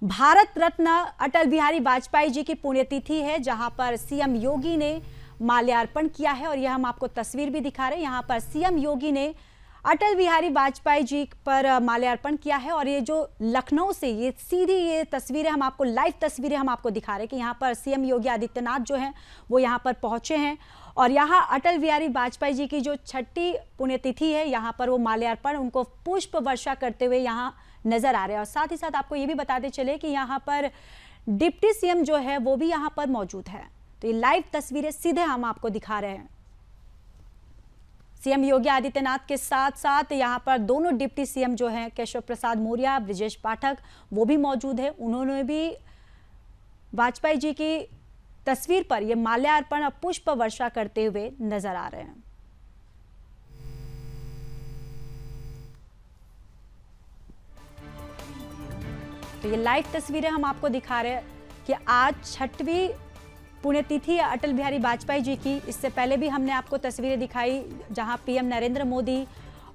भारत रत्न अटल बिहारी वाजपेयी जी की पुण्यतिथि है, जहां पर सीएम योगी ने माल्यार्पण किया है। और यह हम आपको तस्वीर भी दिखा रहे हैं। यहां पर सीएम योगी ने अटल बिहारी वाजपेयी जी पर माल्यार्पण किया है। और ये जो लखनऊ से ये सीधी ये तस्वीरें हम आपको लाइव तस्वीरें हम आपको दिखा रहे हैं कि यहाँ पर सीएम योगी आदित्यनाथ जो हैं वो यहाँ पर पहुंचे हैं। और यहाँ अटल बिहारी वाजपेयी जी की जो 6ठी पुण्यतिथि है, यहाँ पर वो माल्यार्पण उनको पुष्प वर्षा करते हुए यहाँ नजर आ रहे हैं। और साथ ही साथ आपको ये भी बताते चले कि यहाँ पर डिप्टी सीएम जो है वो भी यहाँ पर मौजूद है। तो ये लाइव तस्वीरें सीधे हम आपको दिखा रहे हैं। सीएम योगी आदित्यनाथ के साथ साथ यहाँ पर दोनों डिप्टी सीएम जो हैं केशव प्रसाद मौर्य, ब्रिजेश पाठक, वो भी मौजूद है। उन्होंने भी वाजपेयी जी की तस्वीर पर यह माल्यार्पण और पुष्प वर्षा करते हुए नजर आ रहे हैं। तो ये लाइव तस्वीरें हम आपको दिखा रहे हैं कि आज 6वीं पुण्यतिथि है अटल बिहारी वाजपेयी जी की। इससे पहले भी हमने आपको तस्वीरें दिखाई जहां पीएम नरेंद्र मोदी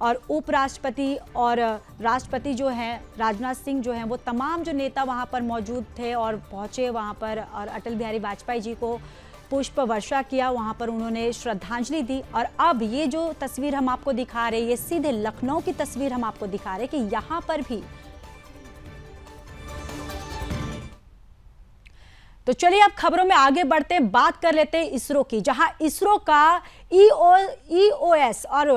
और उपराष्ट्रपति और राष्ट्रपति जो हैं राजनाथ सिंह जो हैं वो तमाम जो नेता वहां पर मौजूद थे और पहुंचे वहां पर और अटल बिहारी वाजपेयी जी को पुष्प वर्षा किया, वहां पर उन्होंने श्रद्धांजलि दी। और अब ये जो तस्वीर हम आपको दिखा रहे हैं ये सीधे लखनऊ की तस्वीर हम आपको दिखा रहे हैं कि यहाँ पर भी। तो चलिए अब खबरों में आगे बढ़ते हैं, बात कर लेते हैं इसरो की, जहां इसरो का ईओएस और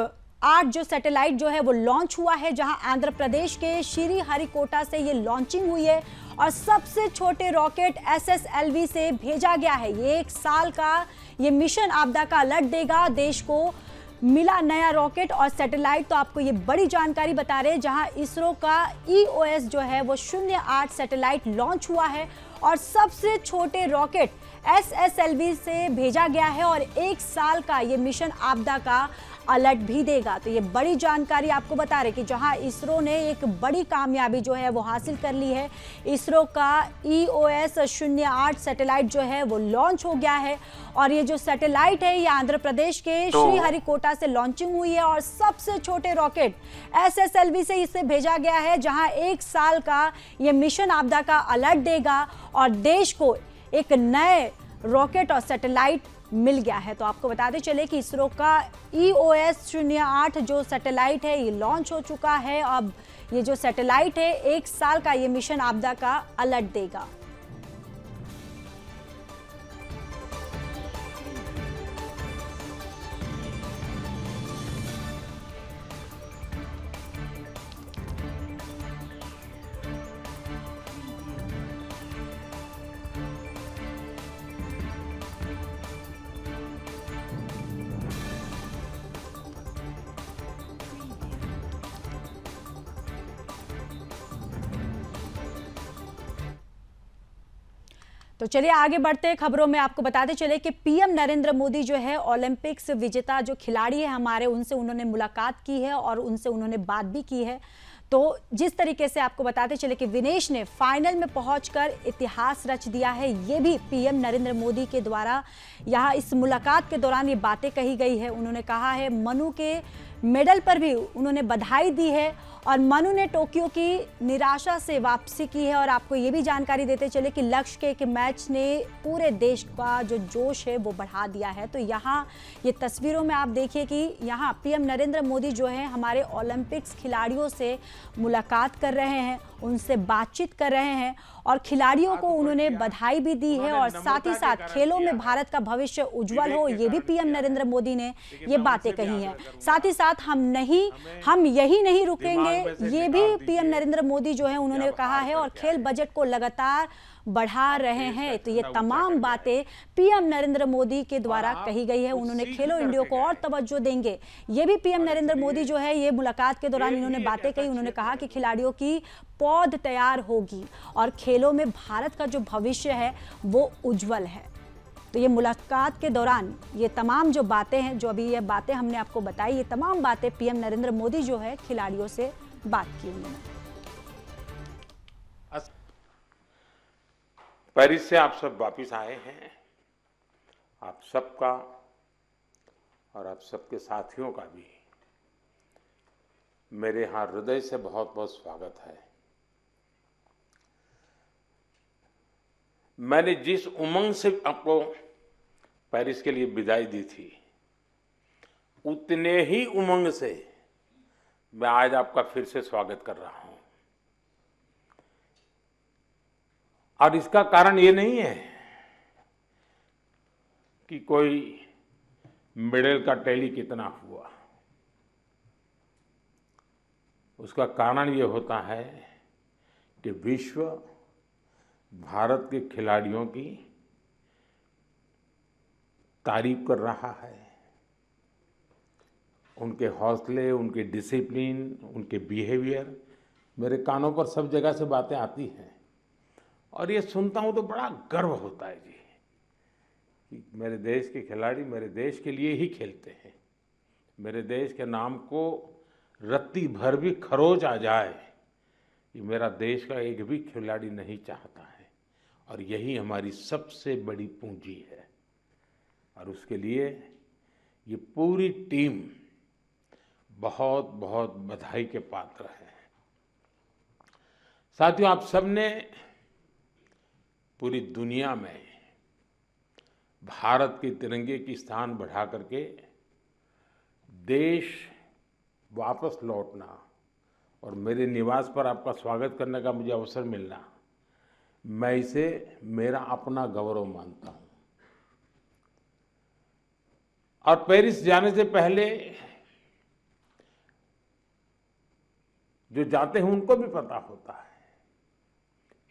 8 जो सैटेलाइट जो है वो लॉन्च हुआ है, जहां आंध्र प्रदेश के श्रीहरिकोटा से ये लॉन्चिंग हुई है। और सबसे छोटे रॉकेट SSLV से भेजा गया है। ये 1 साल का ये मिशन आपदा का अलर्ट देगा। देश को मिला नया रॉकेट और सैटेलाइट। तो आपको ये बड़ी जानकारी बता रहे हैं, जहां इसरो का ईओएस जो है वो 08 सैटेलाइट लॉन्च हुआ है और सबसे छोटे रॉकेट SSLV से भेजा गया है। और 1 साल का ये मिशन आपदा का अलर्ट भी देगा। तो ये बड़ी जानकारी आपको बता रहे कि जहां इसरो ने एक बड़ी कामयाबी जो है वो हासिल कर ली है। इसरो का ईओएस 08 सैटेलाइट जो है वो लॉन्च हो गया है। और ये जो सैटेलाइट है ये आंध्र प्रदेश के श्रीहरिकोटा से लॉन्चिंग हुई है और सबसे छोटे रॉकेट SSLV से इसे भेजा गया है, जहां 1 साल का ये मिशन आपदा का अलर्ट देगा और देश को एक नए रॉकेट और सैटेलाइट मिल गया है। तो आपको बताते चले कि इसरो का ईओएस 08 जो सैटेलाइट है ये लॉन्च हो चुका है। अब ये जो सैटेलाइट है 1 साल का ये मिशन आपदा का अलर्ट देगा। तो चलिए आगे बढ़ते हैं खबरों में। आपको बताते चले कि पीएम नरेंद्र मोदी जो है ओलंपिक्स विजेता जो खिलाड़ी है हमारे, उनसे उन्होंने मुलाकात की है और उनसे उन्होंने बात भी की है। तो जिस तरीके से आपको बताते चले कि विनेश ने फाइनल में पहुंचकर इतिहास रच दिया है, ये भी पीएम नरेंद्र मोदी के द्वारा यहाँ इस मुलाकात के दौरान ये बातें कही गई है। उन्होंने कहा है, मनु के मेडल पर भी उन्होंने बधाई दी है और मनु ने टोक्यो की निराशा से वापसी की है। और आपको ये भी जानकारी देते चले कि लक्ष्य के मैच ने पूरे देश का जो जोश है वो बढ़ा दिया है। तो यहाँ ये तस्वीरों में आप देखिए कि यहाँ पीएम नरेंद्र मोदी जो है हमारे ओलंपिक्स खिलाड़ियों से मुलाकात कर रहे हैं, उनसे बातचीत कर रहे हैं और खिलाड़ियों को उन्होंने बधाई भी दी है। और साथ ही साथ खेलों में भारत का भविष्य उज्जवल हो, ये भी पीएम नरेंद्र मोदी ने ये बातें कही हैं। साथ ही साथ हम यही नहीं रुकेंगे, ये भी पीएम नरेंद्र मोदी जो है उन्होंने कहा है। और खेल बजट को लगातार बढ़ा रहे हैं। तो ये तमाम बातें पीएम नरेंद्र मोदी के द्वारा कही गई है। उन्होंने खेलो इंडिया को और तवज्जो देंगे, ये भी पीएम नरेंद्र मोदी जो है ये मुलाकात के दौरान इन्होंने बातें कही। उन्होंने कहा कि खिलाड़ियों की पौध तैयार होगी और खेलों में भारत का जो भविष्य है वो उज्जवल है। तो ये मुलाकात के दौरान ये तमाम जो बातें हैं, जो अभी ये बातें हमने आपको बताई, ये तमाम बातें पीएम नरेंद्र मोदी जो है खिलाड़ियों से बात की उन्होंने। पेरिस से आप सब वापिस आए हैं। आप सबका और आप सबके साथियों का भी मेरे यहाँ हृदय से बहुत बहुत स्वागत है। मैंने जिस उमंग से आपको पेरिस के लिए विदाई दी थी, उतने ही उमंग से मैं आज आपका फिर से स्वागत कर रहा हूं। और इसका कारण ये नहीं है कि कोई मेडल का टैली कितना हुआ। उसका कारण ये होता है कि विश्व भारत के खिलाड़ियों की तारीफ कर रहा है। उनके हौसले, उनके डिसिप्लिन, उनके बिहेवियर, मेरे कानों पर सब जगह से बातें आती हैं और ये सुनता हूं तो बड़ा गर्व होता है जी कि मेरे देश के खिलाड़ी मेरे देश के लिए ही खेलते हैं। मेरे देश के नाम को रत्ती भर भी खरोच आ जाए, ये मेरा देश का एक भी खिलाड़ी नहीं चाहता है और यही हमारी सबसे बड़ी पूंजी है। और उसके लिए ये पूरी टीम बहुत बहुत बधाई के पात्र है। साथियों, आप सबने पूरी दुनिया में भारत के तिरंगे की स्थान बढ़ा करके देश वापस लौटना और मेरे निवास पर आपका स्वागत करने का मुझे अवसर मिलना, मैं इसे मेरा अपना गौरव मानता हूं। और पेरिस जाने से पहले जो जाते हैं उनको भी पता होता है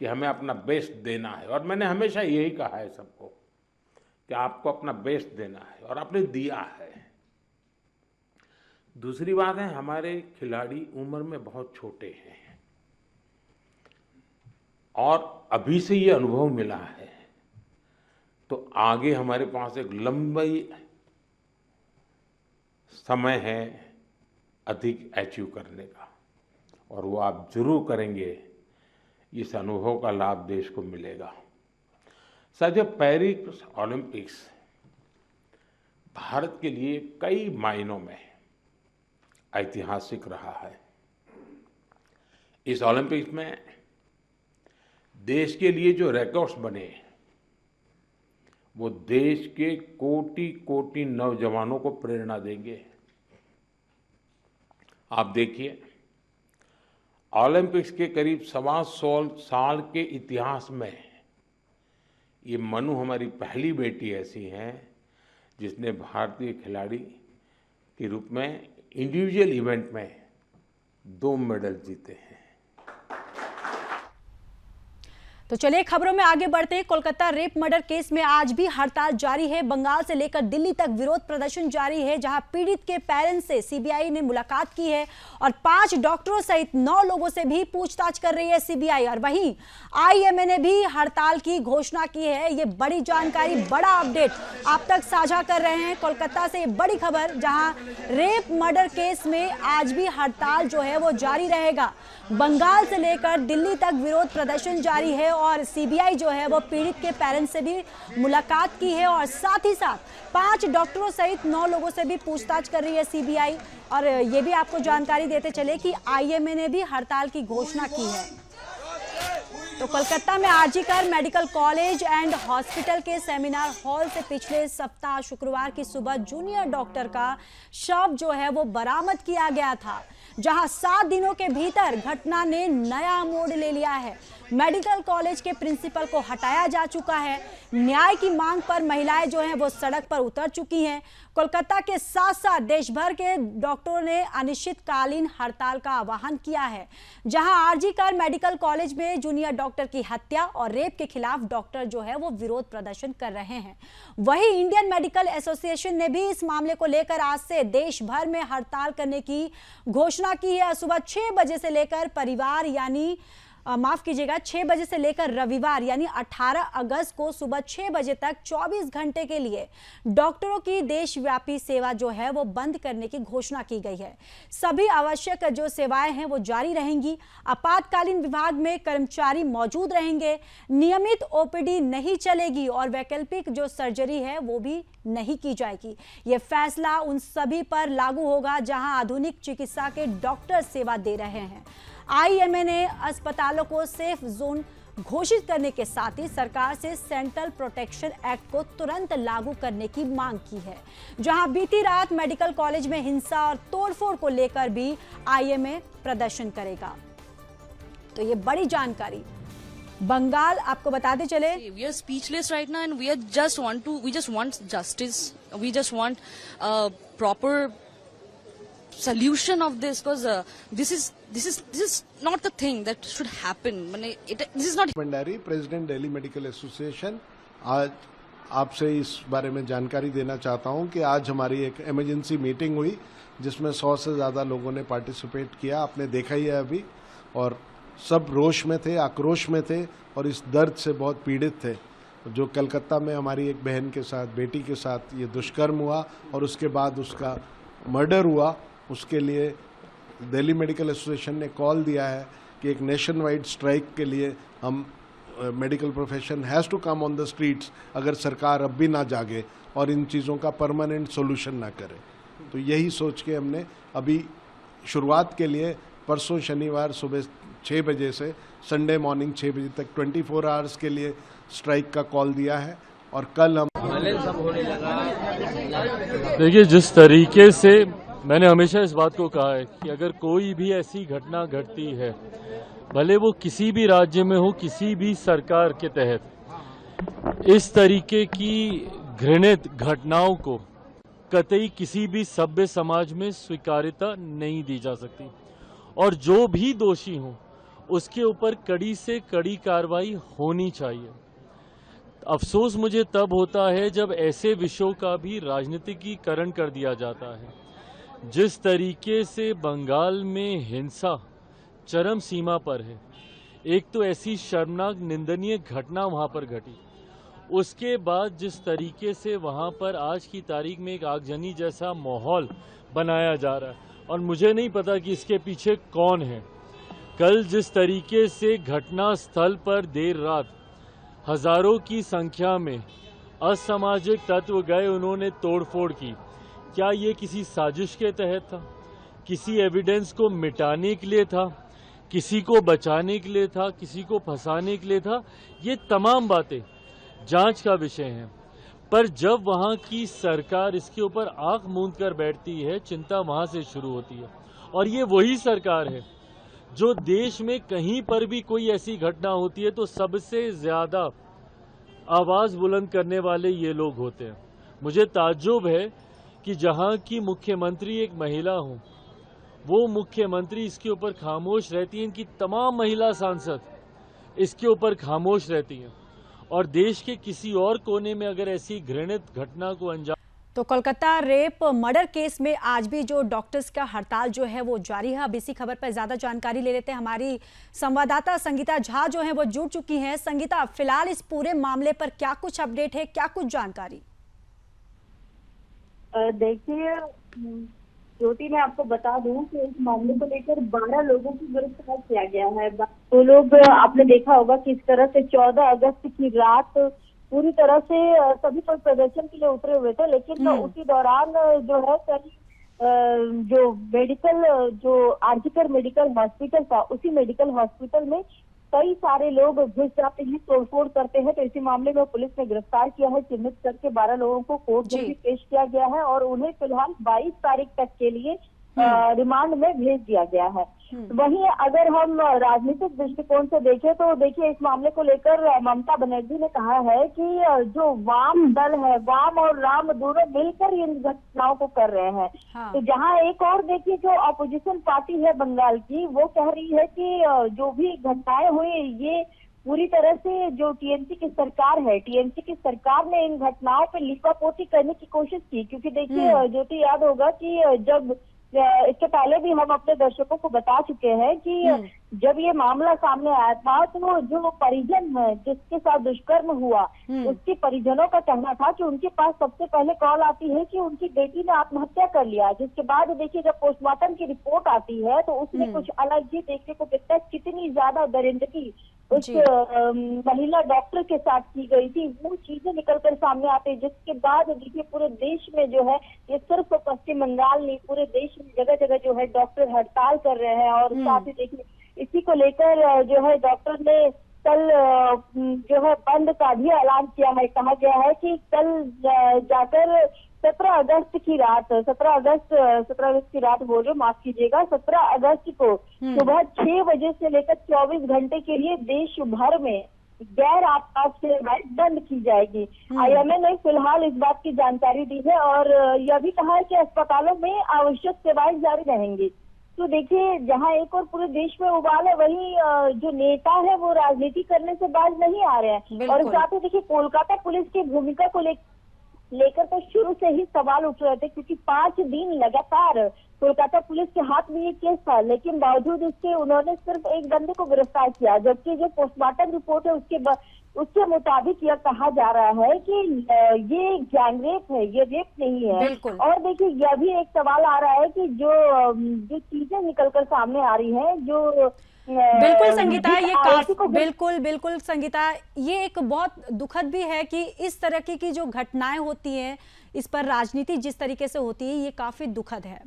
कि हमें अपना बेस्ट देना है और मैंने हमेशा यही कहा है सबको कि आपको अपना बेस्ट देना है और आपने दिया है। दूसरी बात है, हमारे खिलाड़ी उम्र में बहुत छोटे हैं और अभी से ये अनुभव मिला है तो आगे हमारे पास एक लंबी समय है अधिक अचीव करने का और वो आप जरूर करेंगे। इस अनुभव का लाभ देश को मिलेगा। साथियों, पेरिस ओलंपिक्स भारत के लिए कई मायनों में ऐतिहासिक रहा है। इस ओलंपिक्स में देश के लिए जो रिकॉर्ड्स बने वो देश के कोटि कोटि नौजवानों को प्रेरणा देंगे। आप देखिए, ओलंपिक्स के करीब 125 साल के इतिहास में ये मनु हमारी पहली बेटी ऐसी है जिसने भारतीय खिलाड़ी के रूप में इंडिविजुअल इवेंट में 2 मेडल जीते हैं। तो चलिए खबरों में आगे बढ़ते हैं। कोलकाता रेप मर्डर केस में आज भी हड़ताल जारी है। बंगाल से लेकर दिल्ली तक विरोध प्रदर्शन जारी है, जहां पीड़ित के पेरेंट्स से सीबीआई ने मुलाकात की है और 5 डॉक्टरों सहित 9 लोगों से भी पूछताछ कर रही है सीबीआई। और वहीं आईएमए ने भी हड़ताल की घोषणा की है। ये बड़ी जानकारी, बड़ा अपडेट आप तक साझा कर रहे हैं। कोलकाता से बड़ी खबर, जहां रेप मर्डर केस में आज भी हड़ताल जो है वो जारी रहेगा। बंगाल से लेकर दिल्ली तक विरोध प्रदर्शन जारी है और सीबीआई जो है वो पीड़ित के पेरेंट्स से भी मुलाकात की है और साथ ही साथ 5 डॉक्टरों सहित 9 लोगों से भी पूछताछ कर रही है सीबीआई। और ये भी आपको जानकारी देते चले कि आईएमए ने भी हड़ताल की घोषणा की है। तो कोलकाता में RG Kar medical college and hospital के सेमिनार हॉल से पिछले सप्ताह शुक्रवार की सुबह जूनियर डॉक्टर का शव जो है वो बरामद किया गया था, जहां 7 दिनों के भीतर घटना ने नया मोड़ ले लिया है। मेडिकल कॉलेज के प्रिंसिपल को हटाया जा चुका है। न्याय की मांग पर महिलाएं जो हैं वो सड़क पर उतर चुकी हैं। कोलकाता के साथ साथ देश भर के डॉक्टरों ने अनिश्चितकालीन हड़ताल का आह्वान किया है, जहां आरजीकर मेडिकल कॉलेज में जूनियर डॉक्टर की हत्या और रेप के खिलाफ डॉक्टर जो है वो विरोध प्रदर्शन कर रहे हैं। वहीं इंडियन मेडिकल एसोसिएशन ने भी इस मामले को लेकर आज से देश भर में हड़ताल करने की घोषणा की है। सुबह 6 बजे से लेकर परिवार यानी 6 बजे से लेकर रविवार यानी 18 अगस्त को सुबह 6 बजे तक 24 घंटे के लिए डॉक्टरों की देशव्यापी सेवा जो है वो बंद करने की घोषणा की गई है। सभी आवश्यक जो सेवाएं हैं वो जारी रहेंगी। आपातकालीन विभाग में कर्मचारी मौजूद रहेंगे। नियमित ओपीडी नहीं चलेगी और वैकल्पिक जो सर्जरी है वो भी नहीं की जाएगी। ये फैसला उन सभी पर लागू होगा जहां आधुनिक चिकित्सा के डॉक्टर सेवा दे रहे हैं। आईएमए ने अस्पतालों को सेफ जोन घोषित करने के साथ ही सरकार से सेंट्रल प्रोटेक्शन एक्ट को तुरंत लागू करने की मांग की है। जहां बीती रात मेडिकल कॉलेज में हिंसा और तोड़फोड़ को लेकर भी आईएमए प्रदर्शन करेगा। तो ये बड़ी जानकारी बंगाल आपको बताते चले। We are speechless right now, and we just want justice. We just want a proper solution of this, because this is not the thing that should happen. This is not. Bhandari, president Delhi medical association, आज आपसे इस बारे में जानकारी देना चाहता हूं कि आज हमारी एक इमरजेंसी मीटिंग हुई जिसमें 100 से ज्यादा लोगों ने पार्टिसिपेट किया। आपने देखा ही है अभी, और सब रोष में थे, आक्रोश में थे और इस दर्द से बहुत पीड़ित थे। जो कलकत्ता में हमारी एक बहन के साथ, बेटी के साथ ये दुष्कर्म हुआ और उसके बाद उसका मर्डर हुआ, उसके लिए दिल्ली मेडिकल एसोसिएशन ने कॉल दिया है कि एक नेशन वाइड स्ट्राइक के लिए हम medical profession has to come on the streets अगर सरकार अब भी ना जागे और इन चीज़ों का परमानेंट सोल्यूशन ना करे। तो यही सोच के हमने अभी शुरुआत के लिए परसों शनिवार सुबह 6 बजे से संडे मॉर्निंग 6 बजे तक 24 आवर्स के लिए स्ट्राइक का कॉल दिया है। और कल हम देखिए, जिस तरीके से मैंने हमेशा इस बात को कहा है कि अगर कोई भी ऐसी घटना घटती है, भले वो किसी भी राज्य में हो, किसी भी सरकार के तहत, इस तरीके की घृणित घटनाओं को कतई किसी भी सभ्य समाज में स्वीकार्यता नहीं दी जा सकती। और जो भी दोषी हों उसके ऊपर कड़ी से कड़ी कार्रवाई होनी चाहिए। अफसोस मुझे तब होता है जब ऐसे विषयों का भी राजनीतिकीकरण कर दिया जाता है। जिस तरीके से बंगाल में हिंसा चरम सीमा पर है, एक तो ऐसी शर्मनाक निंदनीय घटना वहां पर घटी, उसके बाद जिस तरीके से वहां पर आज की तारीख में एक आगजनी जैसा माहौल बनाया जा रहा है, और मुझे नहीं पता कि इसके पीछे कौन है। कल जिस तरीके से घटना स्थल पर देर रात हजारों की संख्या में असामाजिक तत्व गए, उन्होंने तोड़फोड़ की, क्या ये किसी साजिश के तहत था? किसी एविडेंस को मिटाने के लिए था? किसी को बचाने के लिए था? किसी को फंसाने के लिए था? ये तमाम बातें जांच का विषय हैं। पर जब वहां की सरकार इसके ऊपर आंख मूंद कर बैठती है, चिंता वहां से शुरू होती है। और ये वही सरकार है जो देश में कहीं पर भी कोई ऐसी घटना होती है तो सबसे ज्यादा आवाज बुलंद करने वाले ये लोग होते हैं। मुझे ताज्जुब है कि जहां की मुख्यमंत्री एक महिला हो, वो मुख्यमंत्री इसके ऊपर खामोश रहती हैं, इनकी तमाम महिला सांसद इसके ऊपर खामोश रहती हैं। और देश के किसी और कोने में अगर ऐसी घृणित घटना को अंजाम। तो कोलकाता रेप मर्डर केस में आज भी जो डॉक्टर्स का हड़ताल जो है वो जारी है। अब इसी खबर पर ज्यादा जानकारी ले लेते हैं। हमारी संवाददाता संगीता झा जो है वो जुड़ चुकी हैं। संगीता, फिलहाल इस पूरे मामले पर क्या कुछ अपडेट है, क्या कुछ जानकारी? देखिए ज्योति, मैं आपको बता दूं कि इस मामले को लेकर 12 लोगों को गिरफ्तार किया गया है। तो लोग, आपने देखा होगा किस तरह से 14 अगस्त की रात पूरी तरह से सभी कोई प्रदर्शन के लिए उतरे हुए थे, लेकिन उसी दौरान जो है जो मेडिकल, जो आरजीकर मेडिकल हॉस्पिटल था, उसी मेडिकल हॉस्पिटल में कई सारे लोग घुस जाते हैं, तोड़फोड़ करते हैं। तो इसी मामले में पुलिस ने गिरफ्तार किया है। चिन्हित करके 12 लोगों को कोर्ट में भी पेश किया गया है और उन्हें फिलहाल 22 तारीख तक के लिए रिमांड में भेज दिया गया है। वहीं अगर हम राजनीतिक दृष्टिकोण से देखें तो देखिए, इस मामले को लेकर ममता बनर्जी ने कहा है कि जो वाम दल है, वाम और राम दोनों मिलकर इन घटनाओं को कर रहे हैं। तो जहां एक और देखिए, जो अपोजिशन पार्टी है बंगाल की, वो कह रही है कि जो भी घटनाएं हुई, ये पूरी तरह से जो टीएमसी की सरकार है, टीएमसी की सरकार ने इन घटनाओं पे लिपापोती करने की कोशिश की। क्योंकि देखिए ज्योति, याद होगा कि जब इसके पहले भी हम अपने दर्शकों को बता चुके हैं कि जब ये मामला सामने आया था तो जो परिजन है जिसके साथ दुष्कर्म हुआ, उसके परिजनों का कहना था कि उनके पास सबसे पहले कॉल आती है कि उनकी बेटी ने आत्महत्या कर लिया। जिसके बाद देखिए, जब पोस्टमार्टम की रिपोर्ट आती है तो उसमें कुछ अलग ही देखने को मिलता है। कितनी ज्यादा दरिंदगी उस महिला डॉक्टर के साथ की गई थी, वो चीजें निकलकर सामने आती है। जिसके बाद देखिए, पूरे देश में जो है, ये सिर्फ पश्चिम बंगाल नहीं, पूरे देश में जगह जगह जो है डॉक्टर हड़ताल कर रहे हैं। और साथ ही देखिए, इसी को लेकर जो है डॉक्टर ने कल जो है बंद का भी ऐलान किया है। कहा गया है कि कल जाकर 17 अगस्त की रात 17 अगस्त की रात बोल रहे, माफ कीजिएगा, 17 अगस्त को सुबह 6 बजे से लेकर 24 घंटे के लिए देश भर में गैर आपात सेवाएं बंद की जाएगी। आईएमए ने फिलहाल इस बात की जानकारी दी है और यह भी कहा है कि अस्पतालों में आवश्यक सेवाएं जारी रहेंगी। तो देखिए, जहां एक और पूरे देश में उबाल है, वहीं जो नेता है वो राजनीति करने से बाज नहीं आ रहे हैं। और साथ ही देखिए, कोलकाता पुलिस की भूमिका को लेकर तो शुरू से ही सवाल उठ रहे थे, क्योंकि 5 दिन लगातार कोलकाता पुलिस के हाथ में ये केस था, लेकिन बावजूद इसके उन्होंने सिर्फ एक बंदे को गिरफ्तार किया, जबकि जो पोस्टमार्टम रिपोर्ट है उसके मुताबिक यह कहा जा रहा है कि ये गैंगरेप है, ये रेप नहीं है। और देखिए, यह भी एक सवाल आ रहा है कि जो चीजें निकलकर सामने आ रही हैं, जो बिल्कुल संगीता, ये काफी बिल्कुल संगीता, ये एक बहुत दुखद भी है कि इस तरह की जो घटनाएं होती हैं, इस पर राजनीति जिस तरीके से होती है, ये काफी दुखद है।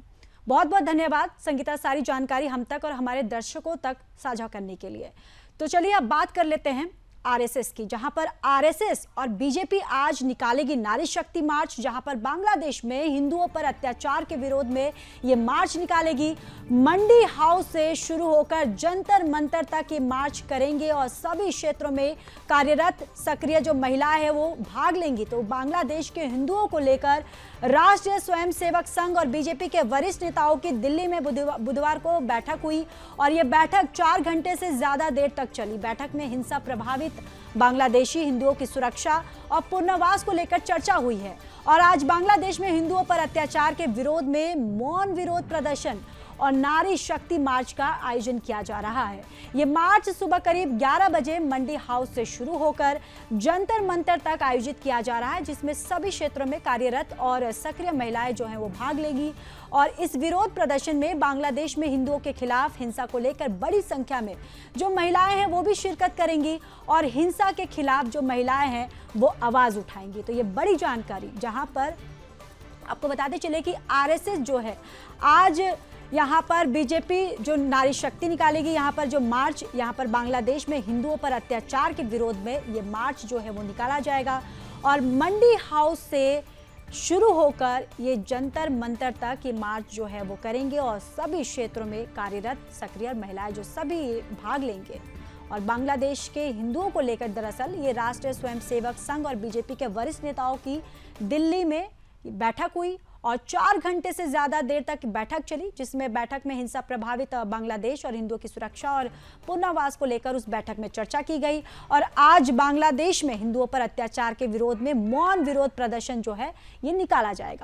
बहुत बहुत धन्यवाद संगीता, सारी जानकारी हम तक और हमारे दर्शकों तक साझा करने के लिए। तो चलिए अब बात कर लेते हैं आरएसएस की, जहां पर आरएसएस और बीजेपी आज निकालेगी नारी शक्ति मार्च, जहां पर बांग्लादेश में हिंदुओं पर अत्याचार के विरोध में ये मार्च निकालेगी। मंडी हाउस से शुरू होकर जंतर मंतर तक ये मार्च करेंगे और सभी क्षेत्रों में कार्यरत सक्रिय जो महिलाएं हैं वो भाग लेंगी। तो बांग्लादेश के हिंदुओं को लेकर राष्ट्रीय स्वयंसेवक संघ और बीजेपी के वरिष्ठ नेताओं की दिल्ली में बुधवार को बैठक हुई और ये बैठक 4 घंटे से ज्यादा देर तक चली। बैठक में हिंसा प्रभावित बांग्लादेशी हिंदुओं की सुरक्षा और पुनर्वास को लेकर चर्चा हुई है। और आज बांग्लादेश में हिंदुओं पर अत्याचार के विरोध में मौन विरोध प्रदर्शन और नारी शक्ति मार्च का आयोजन किया जा रहा है। ये मार्च सुबह करीब 11 बजे मंडी हाउस से शुरू होकर जंतर मंतर तक आयोजित किया जा रहा है, जिसमें सभी क्षेत्रों में कार्यरत और सक्रिय महिलाएं जो हैं वो भाग लेंगी। और इस विरोध प्रदर्शन में बांग्लादेश में हिंदुओं के खिलाफ हिंसा को लेकर बड़ी संख्या में जो महिलाएं हैं वो भी शिरकत करेंगी और हिंसा के खिलाफ जो महिलाएं हैं वो आवाज उठाएंगी। तो ये बड़ी जानकारी, जहां पर आपको बताते चले कि आरएसएस जो है आज यहाँ पर बीजेपी जो नारी शक्ति निकालेगी, यहाँ पर जो मार्च, यहाँ पर बांग्लादेश में हिंदुओं पर अत्याचार के विरोध में ये मार्च जो है वो निकाला जाएगा और मंडी हाउस से शुरू होकर ये जंतर मंतर तक ये मार्च जो है वो करेंगे और सभी क्षेत्रों में कार्यरत सक्रिय महिलाएं जो सभी भाग लेंगे। और बांग्लादेश के हिंदुओं को लेकर दरअसल ये राष्ट्रीय स्वयंसेवक संघ और बीजेपी के वरिष्ठ नेताओं की दिल्ली में बैठक हुई और 4 घंटे से ज्यादा देर तक बैठक चली, जिसमें बैठक में हिंसा प्रभावित बांग्लादेश और हिंदुओं की सुरक्षा और पुनर्वास को लेकर उस बैठक में चर्चा की गई। और आज बांग्लादेश में हिंदुओं पर अत्याचार के विरोध में मौन विरोध प्रदर्शन जो है ये निकाला जाएगा।